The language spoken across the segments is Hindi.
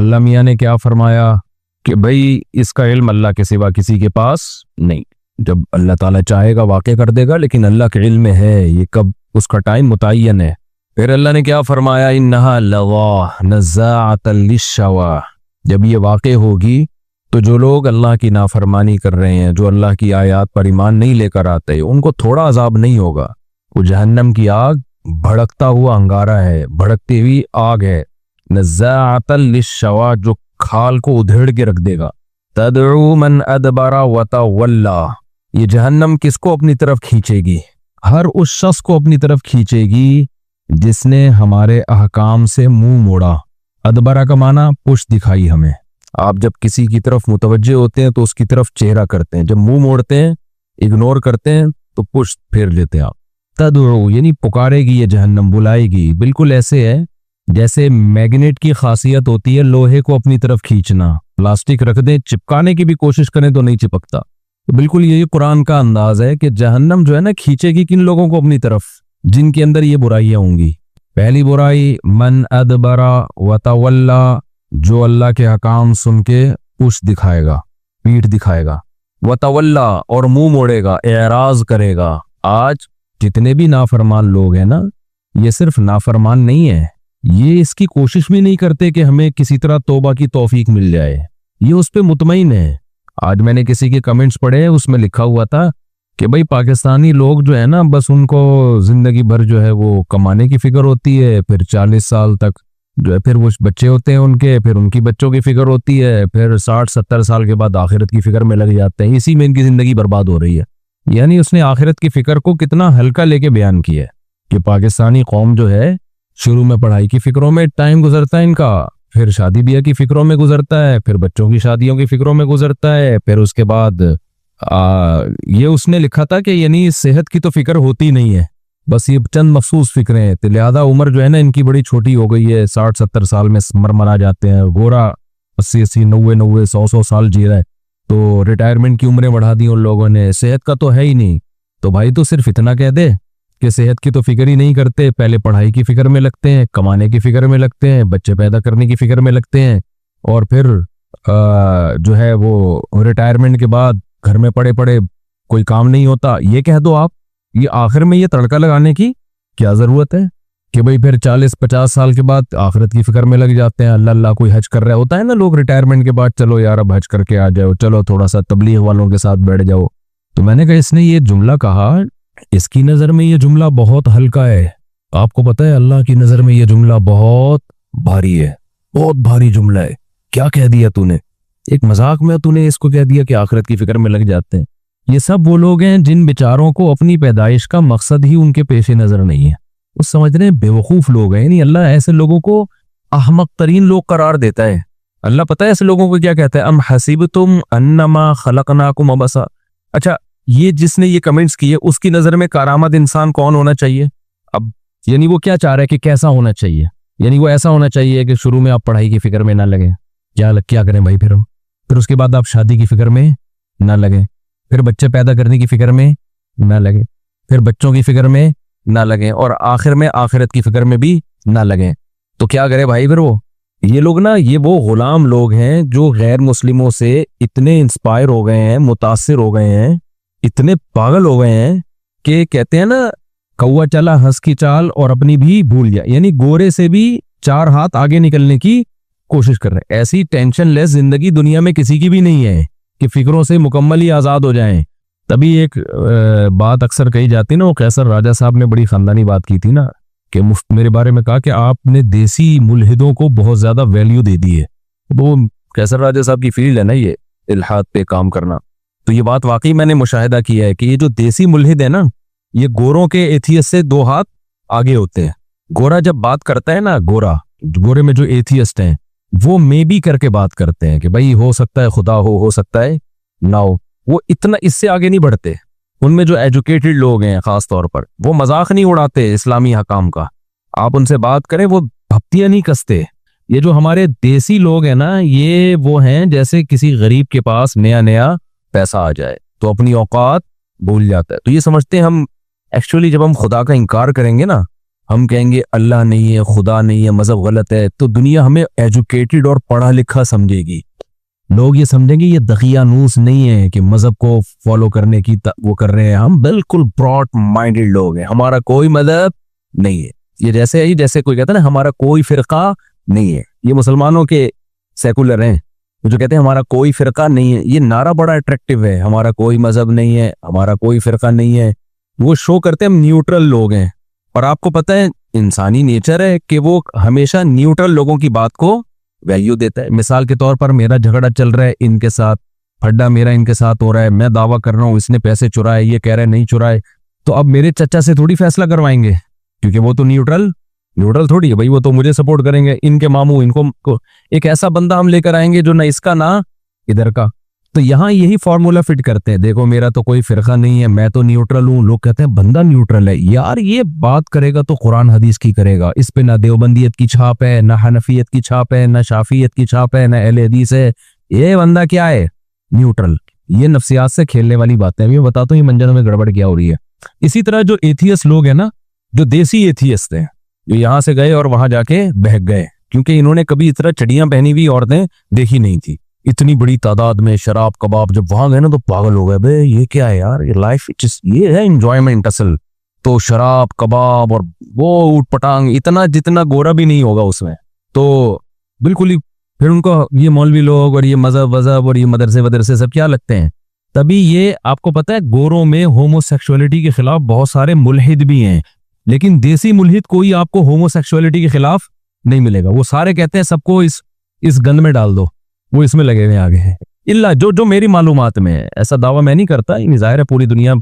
अल्लाह मियाँ ने क्या फरमाया कि भाई इसका इल्म अल्लाह के सिवा किसी के पास नहीं। जब अल्लाह ताला चाहेगा वाक़े कर देगा, लेकिन अल्लाह के इल्म में है, ये कब उसका टाइम मुतय्यन है। फिर अल्लाह ने क्या फरमाया, इन्नहा लवा नज़ाअतन लिश्शवा। जब ये वाक़े होगी तो जो लोग अल्लाह की नाफरमानी कर रहे हैं, जो अल्लाह की आयत पर ईमान नहीं लेकर आते, उनको थोड़ा अजाब नहीं होगा। वो जहन्नम की आग भड़कता हुआ अंगारा है, भड़कती हुई आग है। नज़ाअतन लिश्शवा, जो खाल को उधेड़ के रख देगा। तदउ मन अदबरा वतवल्ला, ये जहन्नम किसको अपनी तरफ खींचेगी? हर उस शख्स को अपनी तरफ खींचेगी जिसने हमारे अहकाम से मुंह मोड़ा। अदबरा का माना पुश दिखाई हमें। आप जब किसी की तरफ मुतवज्जे होते हैं तो उसकी तरफ चेहरा करते हैं, जब मुंह मोड़ते हैं, इग्नोर करते हैं तो पुश फेर लेते हैं आप। तदउ यानी पुकारेगी ये जहन्नम, बुलाएगी। बिल्कुल ऐसे है जैसे मैग्नेट की खासियत होती है लोहे को अपनी तरफ खींचना। प्लास्टिक रख दें, चिपकाने की भी कोशिश करें तो नहीं चिपकता। तो बिल्कुल यही कुरान का अंदाज है कि जहन्नम जो है ना, खींचेगी किन लोगों को अपनी तरफ, जिनके अंदर ये बुराइयां होंगी। पहली बुराई मन अदबरा वतवल्ला, जो अल्लाह के हकाम सुन के पुश दिखाएगा, पीठ दिखाएगा। वतवल्ला, और मुंह मोड़ेगा, एराज करेगा। आज जितने भी नाफरमान लोग हैं ना, ये सिर्फ नाफरमान नहीं है, ये इसकी कोशिश भी नहीं करते कि हमें किसी तरह तौबा की तौफीक मिल जाए। ये उस पर मुतमईन है। आज मैंने किसी के कमेंट्स पढ़े, उसमें लिखा हुआ था कि भाई पाकिस्तानी लोग जो है ना, बस उनको जिंदगी भर जो है वो कमाने की फिक्र होती है, फिर 40 साल तक जो है फिर वो बच्चे होते हैं उनके, फिर उनकी बच्चों की फिक्र होती है, फिर 60-70 साल के बाद आखिरत की फिक्र में लग जाते हैं। इसी में इनकी जिंदगी बर्बाद हो रही है। यानी उसने आखिरत की फिक्र को कितना हल्का लेके बयान किया है कि पाकिस्तानी कौम जो है, शुरू में पढ़ाई की फिक्रों में टाइम गुजरता है इनका, फिर शादी ब्याह की फिक्रों में गुजरता है, फिर बच्चों की शादियों की फिक्रों में गुजरता है, फिर उसके बाद ये उसने लिखा था कि यानी सेहत की तो फिक्र होती नहीं है, बस ये चंद मखसूस फिक्रें हैं। तो लिहाजा उम्र जो है ना इनकी बड़ी छोटी हो गई है, 60-70 साल में मर जाते हैं। गोरा 80-80, 90-90, 100-100 साल जी रहा है, तो रिटायरमेंट की उम्रें बढ़ा दी उन लोगों ने। सेहत का तो है ही नहीं। तो भाई तो सिर्फ इतना कह दे कि सेहत की तो फिक्र ही नहीं करते, पहले पढ़ाई की फिक्र में लगते हैं, कमाने की फिक्र में लगते हैं, बच्चे पैदा करने की फिक्र में लगते हैं, और फिर जो है वो रिटायरमेंट के बाद घर में पड़े पड़े कोई काम नहीं होता। ये कह दो आप, ये आखिर में ये तड़का लगाने की क्या जरूरत है कि भाई फिर 40-50 साल के बाद आखिरत की फिक्र में लग जाते हैं। अल्लाह अल्लाह, कोई हज कर रहा होता है ना लोग रिटायरमेंट के बाद, चलो यार अब हज करके आ जाओ, चलो थोड़ा सा तबलीग वालों के साथ बैठ जाओ। तो मैंने कहा इसने ये जुमला कहा, इसकी नजर में ये जुमला बहुत हल्का है। आपको पता है अल्लाह की नजर में ये जुमला बहुत भारी है, बहुत भारी जुमला है। क्या कह दिया तूने? एक मजाक में तूने इसको कह दिया कि आखिरत की फिक्र में लग जाते हैं। ये सब वो लोग हैं जिन बेचारों को अपनी पैदाइश का मकसद ही उनके पेशे नजर नहीं है। वो समझ रहे हैं बेवकूफ लोग हैं। नहीं, अल्लाह ऐसे लोगों को अहमक तरीन लोग करार देता है। अल्लाह पता है ऐसे लोगों को क्या कहता है, अम हसीबतुम अन्नमा खलकनाकुम अबसा। अच्छा, ये जिसने ये कमेंट्स किए उसकी नजर में कारामद इंसान कौन होना चाहिए? अब यानी वो क्या चाह रहा है कि कैसा होना चाहिए? यानी वो ऐसा होना चाहिए कि शुरू में आप पढ़ाई की फिक्र में ना लगे, क्या करें भाई, फिर उसके बाद आप शादी की फिक्र में ना लगे, फिर बच्चे पैदा करने की फिक्र में ना लगे, फिर बच्चों की फिक्र में ना लगे, और आखिर में आखिरत की फिक्र में भी ना लगे। तो क्या करे भाई फिर वो? ये लोग ना, ये वो गुलाम लोग हैं जो गैर मुस्लिमों से इतने इंस्पायर हो गए हैं, मुतासिर हो गए हैं, इतने पागल हो गए हैं कि कहते हैं ना, कौवा चला हंस की चाल और अपनी भी भूल गया। यानी गोरे से भी 4 हाथ आगे निकलने की कोशिश कर रहे हैं। ऐसी टेंशन लेस जिंदगी दुनिया में किसी की भी नहीं है कि फिक्रों से मुकम्मल ही आजाद हो जाएं। तभी एक बात अक्सर कही जाती ना, वो कैसर राजा साहब ने बड़ी खानदानी बात की थी ना, कि मेरे बारे में कहा कि आपने देसी मुल्हिदों को बहुत ज्यादा वैल्यू दे दी है। वो कैसर राजा साहब की फील्ड है ना ये, इल्हाद पे काम करना। तो ये बात वाकई मैंने मुशाहिदा किया है कि ये जो देसी मुल्हिद है ना, ये गोरों के एथियस्ट से 2 हाथ आगे होते हैं। गोरा जब बात करता है ना, गोरे में जो एथियस्ट हैं वो मे बी करके बात करते हैं कि भाई हो सकता है खुदा हो सकता है ना हो। वो इतना इससे आगे नहीं बढ़ते। उनमें जो एजुकेटेड लोग हैं खास तौर पर, वो मजाक नहीं उड़ाते इस्लामी हकाम का। आप उनसे बात करें वो भप्तियां नहीं कसते। ये जो हमारे देसी लोग हैं ना, ये वो हैं जैसे किसी गरीब के पास नया नया पैसा आ जाए तो अपनी औकात भूल जाता है। तो ये समझते हैं हम एक्चुअली जब हम खुदा का इनकार करेंगे ना, हम कहेंगे अल्लाह नहीं है, खुदा नहीं है, मजहब गलत है, तो दुनिया हमें एजुकेटेड और पढ़ा लिखा समझेगी। लोग ये समझेंगे ये दकियानूस नहीं है कि मजहब को फॉलो करने की वो कर रहे हैं। हम बिल्कुल ब्रॉड माइंडेड लोग हैं, हमारा कोई मजहब नहीं है। ये जैसे ही जैसे कोई कहता है ना हमारा कोई फिरका नहीं है, ये मुसलमानों के सेकुलर हैं जो कहते हैं हमारा कोई फिरका नहीं है। ये नारा बड़ा अट्रैक्टिव है, हमारा कोई मजहब नहीं है, हमारा कोई फिरका नहीं है। वो शो करते हैं हम न्यूट्रल लोग हैं, और आपको पता है इंसानी नेचर है कि वो हमेशा न्यूट्रल लोगों की बात को वैल्यू देता है। मिसाल के तौर पर मेरा झगड़ा चल रहा है इनके साथ, फड्डा मेरा इनके साथ हो रहा है, मैं दावा कर रहा हूँ इसने पैसे चुराए, ये कह रहा है नहीं चुराए, तो अब मेरे चचा से थोड़ी फैसला करवाएंगे, क्योंकि वो तो न्यूट्रल थोड़ी है भाई, वो तो मुझे सपोर्ट करेंगे। इनके मामू इनको एक ऐसा बंदा हम लेकर आएंगे जो ना इसका ना इधर का। तो यहाँ यही फॉर्मूला फिट करते हैं, देखो मेरा तो कोई फिरका नहीं है, मैं तो न्यूट्रल हूँ। लोग कहते हैं बंदा न्यूट्रल है, यार ये बात करेगा तो कुरान हदीस की करेगा, इस पे ना देवबंदियत की छाप है, ना हनफियत की छाप है, ना शाफियत की छाप है, ना अहले हदीस है। ये बंदा क्या है? न्यूट्रल। ये नफ्सियात से खेलने वाली बातें। मैं बताता हूँ ये मंजरों में गड़बड़ क्या हो रही है। इसी तरह जो एथियस्ट लोग हैं ना, जो देसी एथियस्ट हैं, जो यहाँ से गए और वहां जाके बहक गए, क्योंकि इन्होंने कभी इस तरह चड़ियां पहनी हुई औरतें देखी नहीं थी। इतनी बड़ी तादाद में शराब कबाब, जब वहां गए ना तो पागल हो गए, बे ये क्या है यार, ये लाइफ ये है एंजॉयमेंट असल। तो शराब कबाब और वो ऊट पटांग, इतना जितना गोरा भी नहीं होगा उसमें, तो बिल्कुल ही। फिर उनको ये मौलवी लोग और ये मजहब वजहब और ये मदरसे वदरसे सब क्या लगते हैं। तभी ये आपको पता है गोरों में होमोसेक्सुअलिटी के खिलाफ बहुत सारे मुल्हिद भी हैं, लेकिन देसी मुल्हिद कोई आपको होमोसेक्सुअलिटी के खिलाफ नहीं मिलेगा। वो सारे कहते हैं सबको इस गंद में डाल दो, वो इसमें लगे हुए आगे हैं। इल्ला जो मेरी मालूमात में है, ऐसा दावा मैं नहीं करता, ये जाहिर है पूरी दुनिया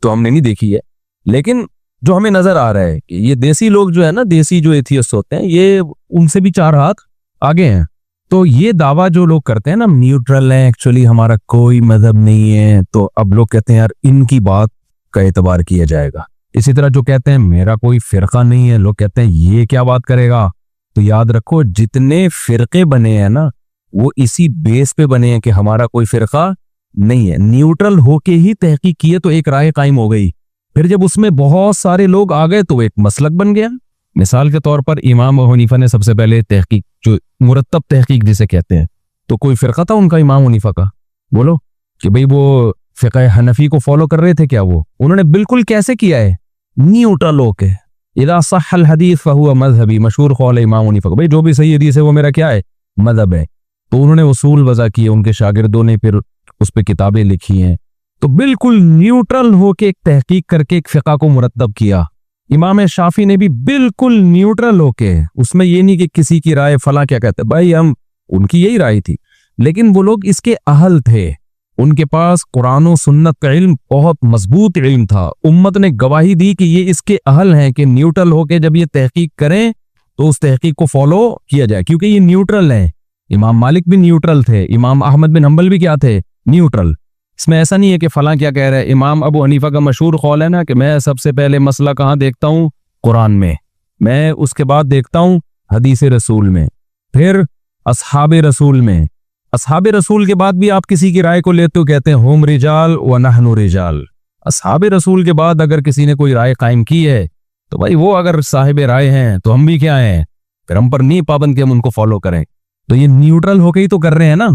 तो हमने नहीं देखी है, लेकिन जो हमें नजर आ रहा है कि ये देसी लोग जो है ना, देसी जो एथियस्ट होते हैं, ये उनसे भी 4 हाथ आगे हैं। तो ये दावा जो लोग करते हैं ना, न्यूट्रल है, एक्चुअली हमारा कोई मजहब नहीं है, तो अब लोग कहते हैं यार इनकी बात का एतबार किया जाएगा। इसी तरह जो कहते हैं मेरा कोई फिरका नहीं है, लोग कहते हैं ये क्या बात करेगा। तो याद रखो जितने फिरके बने हैं ना, वो इसी बेस पे बने हैं कि हमारा कोई फिरका नहीं है। न्यूट्रल होके ही तहकीक किए तो एक राय कायम हो गई, फिर जब उसमें बहुत सारे लोग आ गए तो एक मसलक बन गया। मिसाल के तौर पर इमाम अबू हनीफा ने सबसे पहले तहकीक, जो मुरत्तब तहकीक जिसे कहते हैं, तो कोई फिरका था उनका इमाम हनीफा का? बोलो कि भाई वो फिक़ह हनफी को फॉलो कर रहे थे क्या? वो उन्होंने बिल्कुल कैसे किया है? न्यूट्रल होके। इदा सह्हल हदीस फहुवा मज़हबी, मशहूर कौल इमाम हनीफा का, भाई जो भी सही हदीस है वो मेरा क्या है? मज़हब है। तो उन्होंने उसूल वज़ा किए, उनके शागिर्दों ने फिर उस पर किताबें लिखी हैं। तो बिल्कुल न्यूट्रल होके एक तहकीक करके एक फिक़ा को मुरत्तब किया। इमाम शाफी ने भी बिल्कुल न्यूट्रल होके, उसमें ये नहीं कि किसी की राय फला क्या कहते, भाई हम उनकी यही राय थी, लेकिन वो लोग इसके अहल थे, उनके पास कुरान और सुन्नत का इल्म बहुत मजबूत इल्म था। उम्मत ने गवाही दी कि ये इसके अहल हैं कि न्यूट्रल होके जब ये तहकीक करें तो उस तहकीक को फॉलो किया जाए, क्योंकि ये न्यूट्रल है। इमाम मालिक भी न्यूट्रल थे, इमाम अहमद बिन हंबल भी क्या थे? न्यूट्रल। इसमें ऐसा नहीं है कि फलां क्या कह रहा है। इमाम अबू हनीफा का मशहूर कौल है ना कि मैं सबसे पहले मसला कहाँ देखता हूँ? कुरान में, मैं उसके बाद देखता हूँ हदीस रसूल में, फिर असहाब रसूल में। असहाब रसूल के बाद भी आप किसी की राय को लेते हो, कहते हैं हुम रिजाल व नहनु रिजाल। असहाब रसूल के बाद अगर किसी ने कोई राय कायम की है तो भाई वो अगर साहिब राय हैं तो हम भी क्या हैं, फिर हम पर नहीं पाबंद कि हम उनको फॉलो करें। तो ये न्यूट्रल होके ही तो कर रहे हैं ना।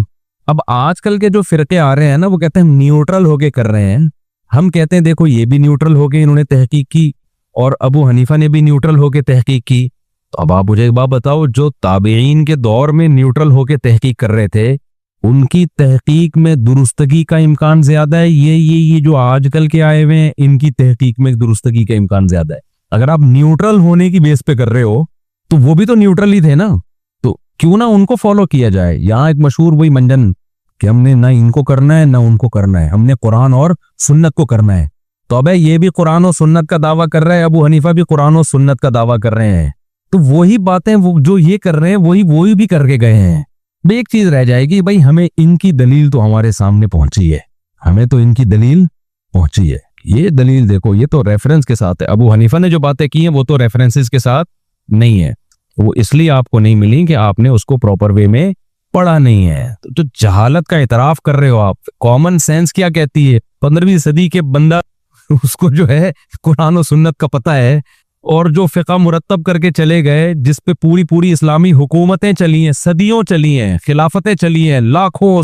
अब आजकल के जो फिरके आ रहे हैं ना, वो कहते हैं न्यूट्रल होके कर रहे हैं। हम कहते हैं देखो ये भी न्यूट्रल होके इन्होंने तहकीक की और अबू हनीफा ने भी न्यूट्रल होके तहकीक की। तो अब आप मुझे एक बात बताओ, जो ताबीईन के दौर में न्यूट्रल होके तहकीक कर रहे थे, उनकी तहकीक में दुरुस्तगी का इम्कान ज्यादा है, ये जो आजकल के आए हुए हैं इनकी तहकीक में दुरुस्तगी का इम्कान ज्यादा है। अगर आप न्यूट्रल होने की बेस पे कर रहे हो तो वो भी तो न्यूट्रल ही थे ना, तो क्यों ना उनको फॉलो किया जाए। यहाँ एक मशहूर वही मंजन कि हमने ना इनको करना है ना उनको करना है, हमने कुरान और सुन्नत को करना है। तो अब ये भी कुरान और सुन्नत का दावा कर रहा है, अबू हनीफा भी कुरान और सुन्नत का दावा कर रहे हैं। तो वही बातें वो जो ये कर रहे हैं वही भी करके गए हैं। भाई एक चीज रह जाएगी, भाई हमें इनकी दलील तो हमारे सामने पहुंची है, हमें तो इनकी दलील पहुंची है। ये दलील देखो, ये तो रेफरेंस के साथ है। अबू हनीफा ने जो बातें की हैं वो तो रेफरेंसेस के साथ नहीं है, वो इसलिए आपको नहीं मिली कि आपने उसको प्रॉपर वे में पढ़ा नहीं है। तो जो जहालत का इतराफ कर रहे हो आप, कॉमन सेंस क्या कहती है? 15वीं सदी के बंदा उसको जो है कुरान और सुन्नत का पता है, और जो फ़िक़्ह मुरत्तब करके चले गए, जिस पे पूरी पूरी इस्लामी हुकूमतें चली हैं, सदियों चली हैं, खिलाफतें चली हैं, लाखों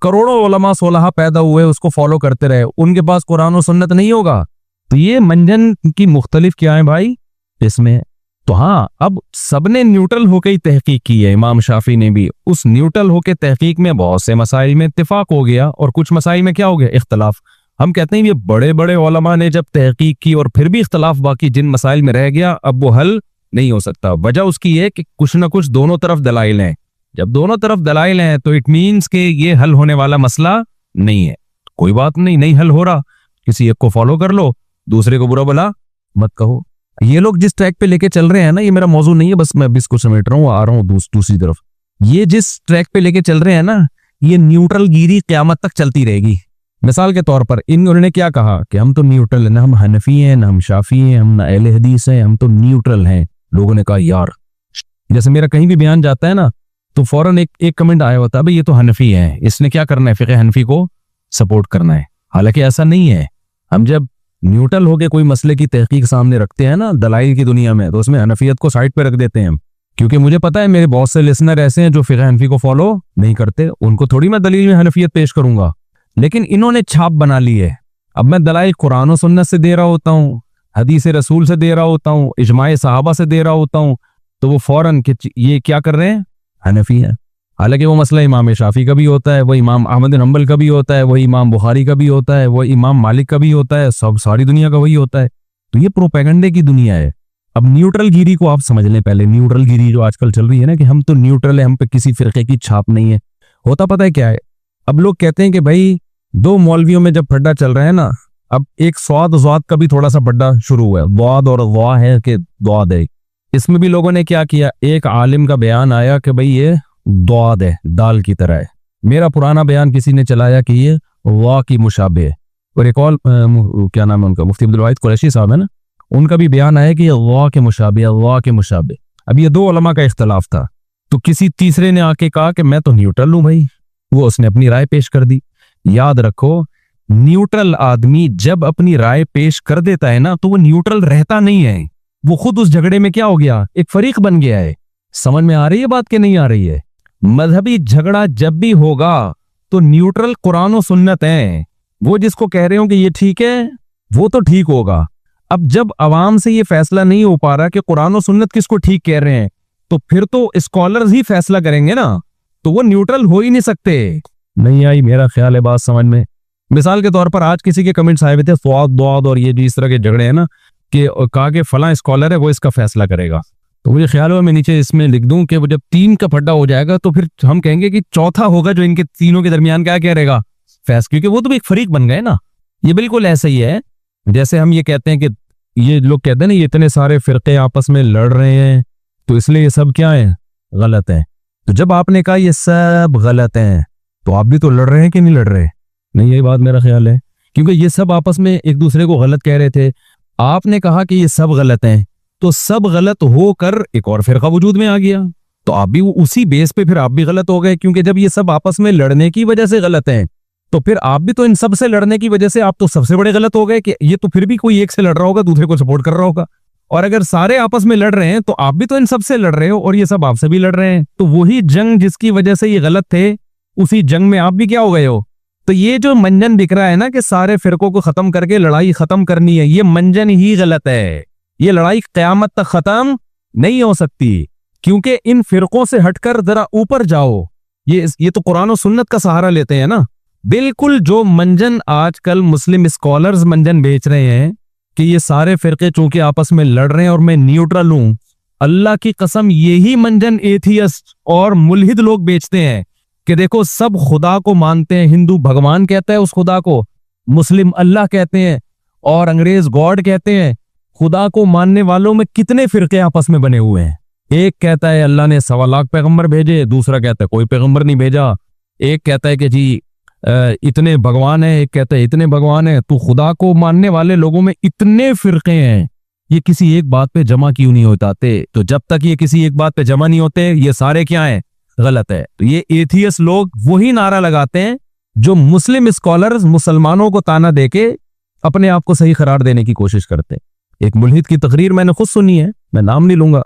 करोड़ों उलमा सोलहा पैदा हुए, उसको फॉलो करते रहे, उनके पास कुरान और सुन्नत नहीं होगा? तो ये मंजन की मुख्तलिफ क्या है भाई इसमें? तो हाँ, अब सबने न्यूट्रल होकर ही तहकीक की है। इमाम शाफी ने भी उस न्यूट्रल होकर तहकीक में बहुत से मसाइल में इत्तिफाक हो गया और कुछ मसाइल में क्या हो गया, इख्तलाफ। हम कहते हैं ये बड़े बड़े उलमा ने जब तहकीक की और फिर भी इख्तलाफ बाकी जिन मसाइल में रह गया, अब वो हल नहीं हो सकता। वजह उसकी है कि कुछ ना कुछ दोनों तरफ दलाइल हैं। जब दोनों तरफ दलाइल हैं तो इट मीन्स के ये हल होने वाला मसला नहीं है। कोई बात नहीं, नहीं हल हो रहा, किसी एक को फॉलो कर लो, दूसरे को बुरा भला मत कहो। ये लोग जिस ट्रैक पे लेके चल रहे हैं ना, ये मेरा मौजू नहीं है, बस मैं इसको समेट रहा हूँ, आ रहा हूँ दूसरी तरफ। ये जिस ट्रैक पे लेके चल रहे हैं ना, ये न्यूट्रल गिरी क़यामत तक चलती रहेगी। मिसाल के तौर पर इन्होंने क्या कहा कि हम तो न्यूट्रल है, ना हम हनफी हैं, ना हम शाफी हैं, हम ना अहले हदीस हैं, हम तो न्यूट्रल हैं। लोगों ने कहा यार, जैसे मेरा कहीं भी बयान जाता है ना, तो फौरन एक कमेंट आया होता है, भाई ये तो हनफी है, इसने क्या करना है, फ़िक़्ह हनफी को सपोर्ट करना है। हालांकि ऐसा नहीं है। हम जब न्यूट्रल होके कोई मसले की तहकीक सामने रखते हैं ना दलाइल की दुनिया में, तो उसमें हनफियत को साइड पे रख देते हैं। क्योंकि मुझे पता है मेरे बहुत से लिसनर ऐसे हैं जो फ़िक़्ह हनफी को फॉलो नहीं करते, उनको थोड़ी मैं दलील में हनफियत पेश करूंगा। लेकिन इन्होंने छाप बना ली है। अब मैं दलाइल कुरान और सुन्नत से दे रहा होता हूँ, हदीस रसूल से दे रहा होता हूँ, इजमाए सहाबा से दे रहा होता हूँ, तो वो फौरन कि ये क्या कर रहे हैं, हनफी है। हालांकि वो मसला इमाम शाफी का भी होता है, वो इमाम अहमद बिन हंबल का भी होता है, वो इमाम बुखारी का भी होता है, वो इमाम मालिक का भी होता है, सब सारी दुनिया का वही होता है। तो ये प्रोपेगेंडे की दुनिया है। अब न्यूट्रल गिरी को आप समझ लें पहले। न्यूट्रल गिरी जो आजकल चल रही है ना, कि हम तो न्यूट्रल है, हम पे किसी फिरके की छाप नहीं है। होता पता है क्या है, अब लोग कहते हैं कि भाई दो मौलवियों में जब फड्डा चल रहा है ना, अब एक स्वाद का भी थोड़ा सा फड्डा शुरू हुआ है। वाद और वाह है कि द्वाद है। इसमें भी लोगों ने क्या किया, एक आलिम का बयान आया कि भाई ये द्वाद है, दाल की तरह है। मेरा पुराना बयान किसी ने चलाया कि ये वाह की मुशाबे है। और एक और क्या नाम है उनका, मुफ्ती अब्दुल वाहिद कुरैशी साहब है ना, उनका भी बयान आया कि वाह के मुशाबे, वाह के मुशाबे। अब ये दो उलमा का इख्तलाफ था, तो किसी तीसरे ने आके कहा कि मैं तो न्यूट्रल हूं भाई, वो उसने अपनी राय पेश कर दी। याद रखो, न्यूट्रल आदमी जब अपनी राय पेश कर देता है ना, तो वो न्यूट्रल रहता नहीं है, वो खुद उस झगड़े में क्या हो गया, एक फरीक बन गया है। समझ में आ रही है बात कि नहीं आ रही है? मजहबी झगड़ा जब भी होगा तो न्यूट्रल कुरान और सुन्नत है। वो जिसको कह रहे हो कि ये ठीक है, वो तो ठीक होगा। अब जब अवाम से ये फैसला नहीं हो पा रहा कि कुरान और सुन्नत किसको ठीक कह रहे हैं, तो फिर तो स्कॉलर्स ही फैसला करेंगे ना, तो वो न्यूट्रल हो ही नहीं सकते। नहीं आई मेरा ख्याल है बात समझ में? मिसाल के तौर पर आज किसी के कमेंट्स आए हुए थे स्वाद द्वाद और ये इस तरह के झगड़े हैं ना, कि कहा कि फलां स्कॉलर है वो इसका फैसला करेगा। तो मुझे ख्याल है मैं नीचे इसमें लिख दूं कि वो जब 3 का फड्डा हो जाएगा तो फिर हम कहेंगे कि चौथा होगा जो इनके तीनों के दरमियान क्या कह रहेगा, फैसला, क्योंकि वो तो एक फरीक बन गए ना। ये बिल्कुल ऐसा ही है जैसे हम ये कहते हैं कि ये लोग कहते हैं ना, ये इतने सारे फिरके आपस में लड़ रहे हैं तो इसलिए ये सब क्या है, गलत है। तो जब आपने कहा ये सब गलत है, तो आप भी तो लड़ रहे हैं कि नहीं लड़ रहे? नहीं, यही बात मेरा ख्याल है, क्योंकि ये सब आपस में एक दूसरे को गलत कह रहे थे। आपने कहा कि ये सब गलत हैं, तो सब गलत होकर एक और फिरका वजूद में आ गया, तो आप भी उसी बेस पे फिर आप भी गलत हो गए। क्योंकि जब ये सब आपस में लड़ने की वजह से गलत हैं, तो फिर आप भी तो इन सब से लड़ने की वजह से आप तो सबसे बड़े गलत हो गए कि ये तो फिर भी कोई एक से लड़ रहा होगा, दूसरे को सपोर्ट कर रहा होगा। और अगर सारे आपस में लड़ रहे हैं तो आप भी तो इन सब से लड़ रहे हो और ये सब आपसे भी लड़ रहे हैं। तो वही जंग जिसकी वजह से ये गलत थे, उसी जंग में आप भी क्या हो गए हो। तो ये जो मंजन दिख रहा है ना कि सारे फिरकों को खत्म करके लड़ाई खत्म करनी है, ये मंजन ही गलत है। ये लड़ाई क़यामत तक खत्म नहीं हो सकती, क्योंकि इन फिरकों से हटकर जरा ऊपर जाओ। ये तो कुरान और सुन्नत का सहारा लेते हैं ना। बिल्कुल जो मंजन आजकल मुस्लिम स्कॉलर्स मंजन बेच रहे हैं कि ये सारे फिरके चूंकि आपस में लड़ रहे हैं और मैं न्यूट्रल हूं, अल्लाह की कसम यही मंजन एथियस्ट और मुल्हिद लोग बेचते हैं कि देखो सब खुदा को मानते हैं। हिंदू भगवान कहता है उस खुदा को, मुस्लिम अल्लाह कहते हैं और अंग्रेज गॉड कहते हैं। खुदा को मानने वालों में कितने फिरके आपस में बने हुए हैं। एक कहता है अल्लाह ने 1.25 लाख पैगंबर भेजे, दूसरा कहता है कोई पैगंबर नहीं भेजा। एक कहता है कि जी इतने भगवान है, एक कहता है इतने भगवान है। तो खुदा को मानने वाले लोगों में इतने फिरके हैं, ये किसी एक बात पे जमा क्यों नहीं होते? तो जब तक ये किसी एक बात पे जमा नहीं होते, ये सारे क्या हैं, गलत है। तो ये एथियस्ट लोग वही नारा लगाते हैं जो मुस्लिम स्कॉलर्स मुसलमानों को ताना देके अपने आप को सही करार देने की कोशिश करते हैं। एक मुल्हिद की तकरीर मैंने खुद सुनी है, मैं नाम नहीं लूंगा।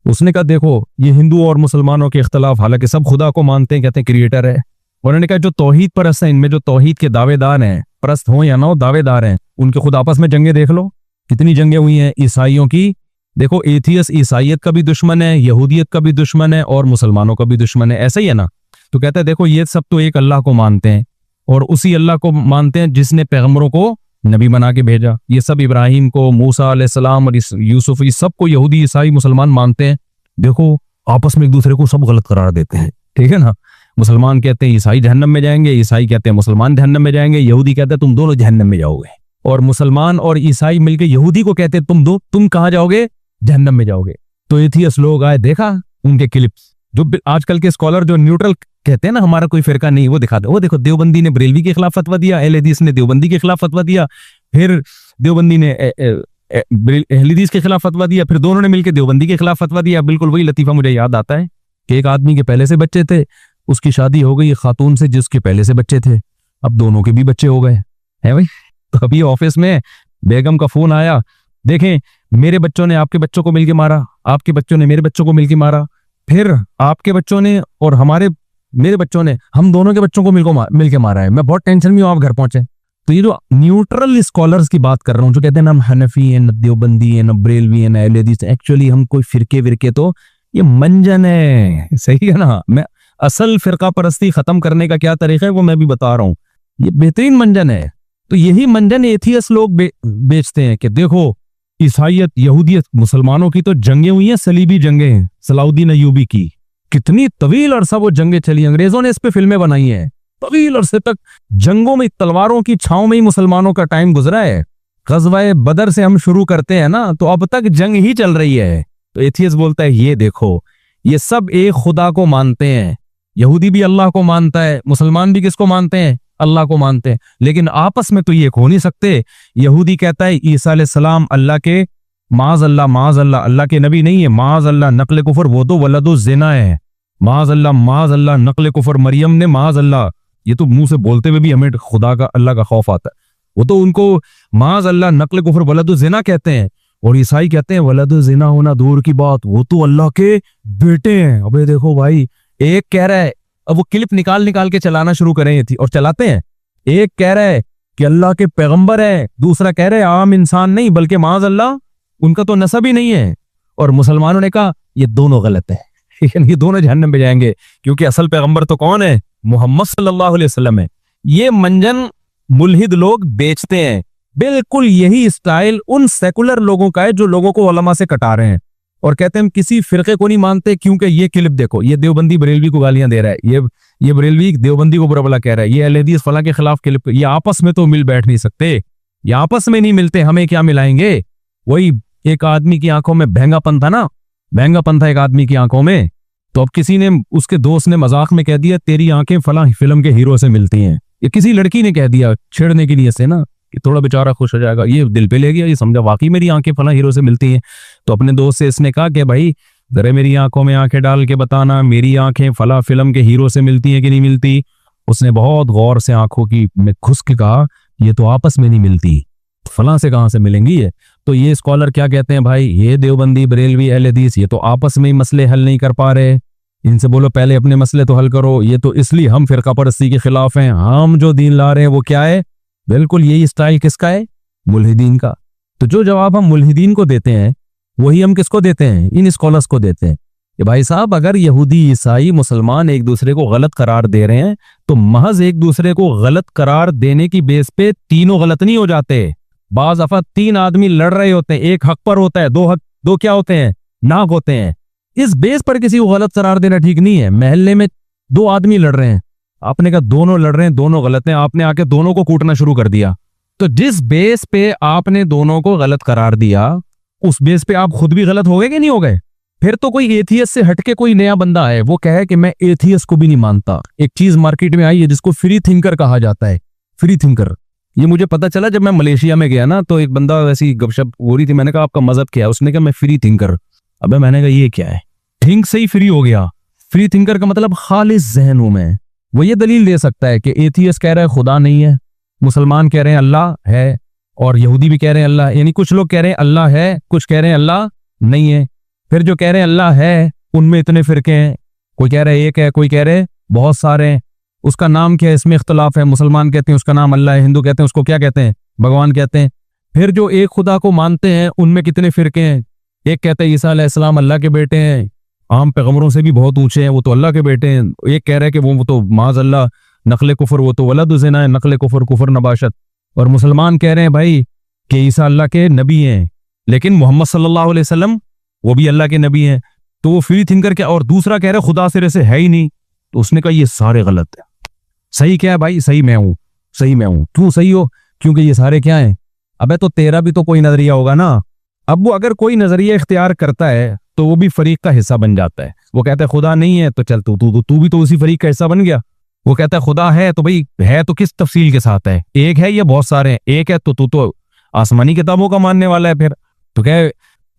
उसने कहा देखो ये हिंदू और मुसलमानों के इख्तलाफ, हालांकि सब खुदा को मानते हैं, कहते हैं क्रिएटर है। उन्होंने कहा जो तौहीद परस्त हैं, इनमें जो तौहीद के दावेदार हैं, परस्त हो या ना हो, दावेदार हैं, उनके खुद आपस में जंगें देख लो, कितनी जंगें हुई हैं ईसाइयों की। देखो एथियस ईसाइयत का भी दुश्मन है, यहूदियत का भी दुश्मन है और मुसलमानों का भी दुश्मन है, ऐसा ही है ना। तो कहता है देखो ये सब तो एक अल्लाह को मानते हैं और उसी अल्लाह को मानते हैं जिसने पैगंबरों को नबी बना के भेजा। ये सब इब्राहिम को, मूसा अलैहिस्सलाम और यूसुफ, ये सब को यहूदी ईसाई मुसलमान मानते हैं। देखो आपस में एक दूसरे को सब गलत करार देते हैं, ठीक है ना। मुसलमान कहते हैं ईसाई जहन्नम में जाएंगे, ईसाई कहते हैं मुसलमान जहन्नम में जाएंगे, यहूदी कहते हैं तुम दोनों जहन्नम में जाओगे, और मुसलमान और ईसाई मिलकर यहूदी को कहते हैं तुम कहां जाओगे, जहन्नम में जाओगे। तो एथियस लोग आए, देखा उनके क्लिप्स, जो आजकल के स्कॉलर जो न्यूट्रल कहते हैं ना हमारा कोई फिरका नहीं, वो दिखाते, वो देखो देवबंदी ने बरेलवी के खिलाफ फतवा दिया, अहले हदीस ने देवबंदी के खिलाफ फतवा दिया, फिर देवबंदी ने अहले हदीस के खिलाफ फतवा दिया, फिर दोनों ने मिलकर देवबंदी के खिलाफ फतवा दिया। बिल्कुल वही लतीफा मुझे याद आता है कि एक आदमी के पहले से बच्चे थे, उसकी शादी हो गई खातून से जिसके पहले से बच्चे थे, अब दोनों के भी बच्चे हो गए हैं भाई। तो अभी ऑफिस में बेगम का फोन आया, देखें मेरे बच्चों ने आपके बच्चों को मिलके मारा, आपके बच्चों ने मेरे बच्चों को मिलके मारा, फिर आपके बच्चों ने और मेरे बच्चों ने हम दोनों के बच्चों को मिलके मारा है, मैं बहुत टेंशन में हूं आप घर पहुंचे। तो ये जो न्यूट्रल स्कॉलर्स की बात कर रहा हूं, जो कहते हैं ना हम हनफी हैं, न देवबंदी हैं, न बरेलवी हैं, न अहले हदीस, एक्चुअली हम कोई फिरके तो ये मंजन है, सही है ना। मैं असल फिरका परस्ती खत्म करने का क्या तरीका है वो मैं भी बता रहा हूं, ये बेहतरीन मंजन है। तो यही मंजन एथियस लोग बेचते हैं कि देखो ईसाइयत, यहूदियत, मुसलमानों की तो जंगें हुई हैं, सलीबी जंगें हैं, सलाउद्दीन अय्यूबी की, कितनी तवील अरसा वो जंगें चली, अंग्रेजों ने इस पे फिल्में बनाई हैं, तवील अरसे तक जंगों में तलवारों की छांव में ही मुसलमानों का टाइम गुजरा है। गज़वाए बदर से हम शुरू करते हैं ना तो अब तक जंग ही चल रही है। तो एथियस बोलता है ये देखो ये सब एक खुदा को मानते हैं, यहूदी भी अल्लाह को मानता है, मुसलमान भी किसको मानते हैं, अल्लाह को मानते हैं, लेकिन आपस में तो ये हो नहीं सकते। यहूदी कहता है ईसा अलैहिस्सलाम अल्लाह के माज अल्लाह अल्लाह के नबी नहीं है, माज अल्लाह नकल कुफर, वो तो वलदु ज़िना है, माज अल्लाह नकल कुफर, मरियम ने माज अल्लाह, ये तो मुंह से बोलते हुए भी हमें खुदा का अल्लाह का खौफ आता है, वो तो उनको माज अल्लाह नकल कुफर वलदु ज़िना कहते हैं। और ईसाई कहते हैं वलदु ज़िना होना दूर की बात, वो तो अल्लाह के बेटे हैं। अबे देखो भाई, एक कह रहा है, अब वो क्लिप निकाल के चलाना शुरू करें थी और चलाते हैं, एक कह रहा है कि अल्लाह के पैगंबर है, दूसरा कह रहा है आम इंसान नहीं बल्कि माज अल्लाह उनका तो नसब ही नहीं है। और मुसलमानों ने कहा ये दोनों गलत है, ये दोनों जहन्नम में जाएंगे, क्योंकि असल पैगंबर तो कौन है, मोहम्मद सल्लल्लाहु अलैहि वसल्लम है। ये मंजन मुल्हिद लोग बेचते हैं, बिल्कुल यही स्टाइल उन सेकुलर लोगों का है जो लोगों को उलमा से कटा रहे हैं और कहते हैं हम किसी फिरके को नहीं मानते, क्योंकि ये क्लिप देखो, ये देवबंदी बरेलवी को गालियां दे रहा है, ये बरेलवी देवबंदी को बुरा भला कह रहा है, ये अहले हदीस फलां के खिलाफ क्लिप, ये आपस में तो मिल बैठ नहीं सकते, ये आपस में नहीं मिलते, हमें क्या मिलाएंगे। वही एक आदमी की आंखों में भैंगापन था ना, भैंगापन था एक आदमी की आंखों में, तो अब किसी ने, उसके दोस्त ने मजाक में कह दिया तेरी आंखें फलां फिल्म के हीरो से मिलती हैं, ये किसी लड़की ने कह दिया छेड़ने के लिए से ना, कि थोड़ा बेचारा खुश हो जाएगा, ये दिल पे ले गया, ये समझा वाकई मेरी आंखें फलां हीरो से मिलती हैं। तो अपने दोस्त से इसने कहा कि भाई जरा मेरी आंखों में आंखें डाल के बताना मेरी आंखें फलां फिल्म के हीरो से मिलती हैं कि नहीं मिलती। उसने बहुत गौर से आंखों की में घुस के कहा ये तो आपस में नहीं मिलती, फलां से कहां से मिलेंगी ये। तो ये स्कॉलर क्या कहते हैं भाई, ये देवबंदी बरेलवी अहले हदीस ये तो आपस में ही मसले हल नहीं कर पा रहे, इनसे बोलो पहले अपने मसले तो हल करो, ये तो इसलिए हम फिरका परस्ती के खिलाफ हैं, हम जो दीन ला रहे हैं वो क्या है, बिल्कुल यही स्टाइल किसका है, मुल्हिदीन का। तो जो जवाब हम मुल्हिदीन को देते हैं वही हम किसको देते हैं, इन स्कॉलर्स को देते हैं कि भाई साहब अगर यहूदी ईसाई मुसलमान एक दूसरे को गलत करार दे रहे हैं तो महज एक दूसरे को गलत करार देने की बेस पे तीनों गलत नहीं हो जाते। बाज दफा तीन आदमी लड़ रहे होते हैं, एक हक पर होता है, दो क्या होते हैं, नाक होते हैं, इस बेस पर किसी को गलत करार देना ठीक नहीं है। महल्ले में दो आदमी लड़ रहे हैं, आपने कहा दोनों लड़ रहे हैं दोनों गलत हैं, आपने आके दोनों को कूटना शुरू कर दिया, तो जिस बेस पे आपने दोनों को गलत करार दिया उस बेस पे आप खुद भी गलत हो गए कि नहीं हो गए। फिर तो कोई एथियस से हटके कोई नया बंदा है वो कहे कि मैं एथियस को भी नहीं मानता। एक चीज मार्केट में आई है जिसको फ्री थिंकर कहा जाता है, फ्री थिंकर। ये मुझे पता चला जब मैं मलेशिया में गया ना, तो एक बंदा वैसी गपशप हो रही थी, मैंने कहा आपका मजहब क्या है, उसने कहा मैं फ्री थिंकर। अबे मैंने कहा ये क्या है, थिंक से ही फ्री हो गया। फ्री थिंकर का मतलब खालिस ज़हन हूं मैं। वो ये दलील दे सकता है कि एथियस कह रहा है खुदा नहीं है, मुसलमान कह रहे हैं अल्लाह है, और यहूदी भी कह रहे हैं अल्लाह, यानी कुछ लोग कह रहे हैं अल्लाह है, कुछ कह रहे हैं अल्लाह नहीं है। फिर जो कह रहे हैं अल्लाह है उनमें इतने फिरके हैं, कोई कह रहा है एक है, कोई कह रहे हैं बहुत सारे हैं। उसका नाम क्या है, इसमें इख्तलाफ है। मुसलमान कहते हैं उसका नाम अल्लाह है, हिंदू कहते हैं उसको क्या कहते हैं, भगवान कहते हैं। फिर जो एक खुदा को मानते हैं उनमें कितने फिरके हैं। एक कहते हैं ईसा अलैहिस्सलाम अल्लाह के बेटे हैं, आम पैगंबरों से भी बहुत ऊंचे हैं, वो तो अल्लाह के बेटे हैं। एक कह रहे हैं कि वो तो माज अल्लाह नकले कुफर, वो तो वलद ज़िना है, नकले कुफर, कुफर नबाशत। और मुसलमान कह रहे हैं भाई कि ईसा अल्लाह के नबी हैं, लेकिन मोहम्मद सल्लल्लाहु अलैहि वसल्लम वो भी अल्लाह के नबी हैं। तो वो फ्री थिंकर क्या, और दूसरा कह रहे खुदा सिरे से है ही नहीं। तो उसने कहा ये सारे गलत है। सही क्या है भाई, सही मैं हूं, सही मैं हूं। क्यों सही हो, क्योंकि ये सारे क्या हैं। अबे तो तेरा भी तो कोई नजरिया होगा ना। अब वो अगर कोई नजरिया इख्तियार करता है तो वो भी फरीक का हिस्सा बन जाता है। वो कहता है खुदा नहीं है तो चल तू भी तो उसी फरीक का हिस्सा बन गया। वो कहता है खुदा है तो भाई है तो किस तफसील के साथ है, एक है या बहुत सारे हैं। एक है तो तू तो आसमानी किताबों का मानने वाला है। फिर तो कह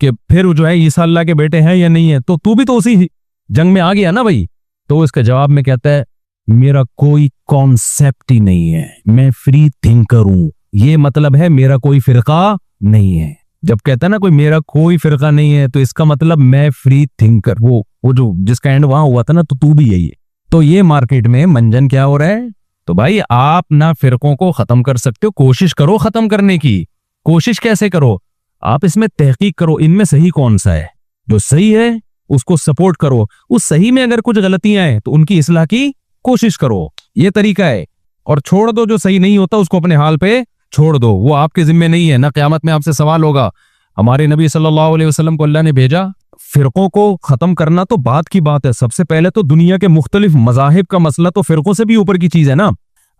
कि फिर जो है ईसा अल्लाह के बेटे हैं या नहीं है, तो तू भी तो उसी जंग में आ गया ना भाई। तो इसके जवाब में कहता है मेरा कोई कॉन्सेप्ट ही नहीं है, मैं फ्री थिंकर हूं। ये मतलब है मेरा कोई फिरका नहीं है। जब कहता है ना कोई मेरा कोई फिरका नहीं है, तो इसका मतलब मैं फ्री थिंकर, वो जो जिसका एंड वहां हुआ था ना, तो तू भी यही है। तो ये मार्केट में मंजन क्या हो रहा है। तो भाई आप ना फिरकों को खत्म कर सकते हो, कोशिश करो खत्म करने की। कोशिश कैसे करो, आप इसमें तहकीक करो इनमें सही कौन सा है। जो सही है उसको सपोर्ट करो, उस सही में अगर कुछ गलतियां हैं तो उनकी इस्लाह की कोशिश करो, ये तरीका है। और छोड़ दो जो सही नहीं होता उसको अपने हाल पे छोड़ दो, वो आपके जिम्मे नहीं है ना। क़यामत में आपसे सवाल होगा। हमारे नबी सल्लल्लाहु अलैहि वसल्लम को अल्लाह ने भेजा, फिरकों को खत्म करना तो बात की बात है। सबसे पहले तो दुनिया के मुख्तलिफ मजाहिब का मसला तो फिरकों से भी ऊपर की चीज है ना।